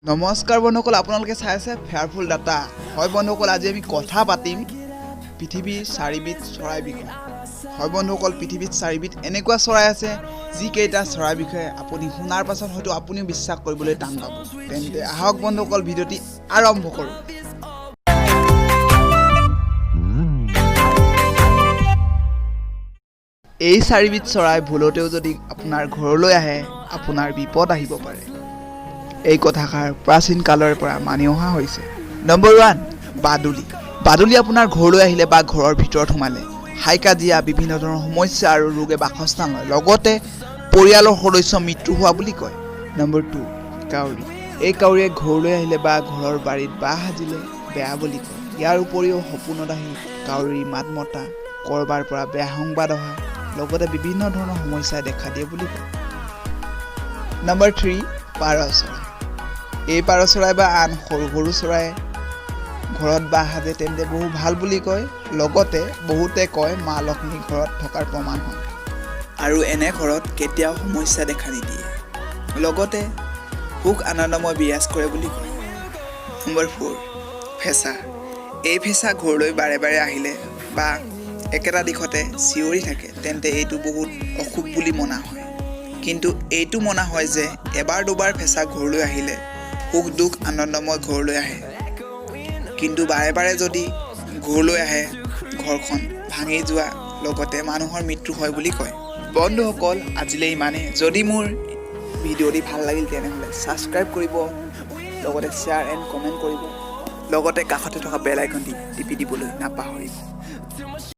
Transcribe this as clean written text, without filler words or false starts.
নমস্কাৰ বন্ধুসকল, আপোনালোকে চাই আছে ফেয়াৰফুল ডাটা। হয় বন্ধুসকল, আজি আমি কথা পাতিম পৃথিৱীৰ 4বিধ চৰাইৰ বিষয়ে। হয় বন্ধুসকল, পৃথিৱীত 4বিধ এনেকুৱা চৰাই আছে যিকেইটা চৰাইৰ বিষয়ে আপুনি শুনাৰ পাছত হয়তো আপুনিও বিশ্বাস কৰিবলৈ টান পাব। তেন্তে আহক বন্ধুসকল, ভিডিঅ'টি আৰম্ভ কৰোঁ। এই 4বিধ চৰাই ভুলতেও যদি আপোনাৰ ঘৰলৈ আহে, আপোনাৰ বিপদ আহিব পাৰে। এই কথাষাৰ প্ৰাচীন কালৰ পৰা মানি অহা হৈছে। নম্বৰ 1, বাদুলি। বাদুলি আপোনাৰ ঘৰলৈ আহিলে বা ঘৰৰ ভিতৰত সোমালে হাই কাজিয়া, বিভিন্ন ধৰণৰ সমস্যা আৰু ৰোগে বাসস্থান লয়, লগতে পৰিয়ালৰ সদস্য মৃত্যু হোৱা বুলি কয়। নম্বৰ 2, কাউৰী। এই কাউৰীয়ে ঘৰলৈ আহিলে বা ঘৰৰ বাৰীত বাঁহ সাজিলে বেয়া বুলি কয়। ইয়াৰ উপৰিও সপোনত আহি কাউৰীৰ মাত মতা, ক'ৰবাৰ পৰা বেয়া সংবাদ অহা, লগতে বিভিন্ন ধৰণৰ সমস্যাই দেখা দিয়ে বুলি কয়। নম্বৰ 3, পাৰ চৰাই। এই পাৰ চৰাই বা আন সৰু সৰু চৰাই ঘৰত বাঁহ সাজে তেন্তে বহু ভাল বুলি কয়, লগতে বহুতে কয় মা লক্ষ্মী ঘৰত থকাৰ প্ৰমাণ হয় আৰু এনে ঘৰত কেতিয়াও সমস্যা দেখা নিদিয়ে, লগতে সুখ আনন্দময় বিৰাজ কৰে বুলি কয়। নম্বৰ 4, ফেঁচা। এই ফেঁচা ঘৰলৈ বাৰে বাৰে আহিলে বা একেটা দিশতে চিঞৰি থাকে তেন্তে এইটো বহুত অশুভ বুলি মনা হয়। কিন্তু এইটো মনা হয় যে এবাৰ দুবাৰ ফেঁচা ঘৰলৈ আহিলে সুখ দুখ আনন্দময় ঘৰলৈ আহে, কিন্তু বাৰে বাৰে যদি ঘৰলৈ আহে ঘৰখন ভাঙি যোৱা, লগতে মানুহৰ মৃত্যু হয় বুলি কয়। বন্ধুসকল, আজিলৈ ইমানেই। যদি মোৰ ভিডিঅ'টি ভাল লাগিল তেনেহ'লে ছাবস্ক্ৰাইব কৰিব, লগতে শ্বেয়াৰ এণ্ড কমেণ্ট কৰিব, লগতে কাষতে থকা বেল আইকনটি টিপি দিবলৈ নাপাহৰিব।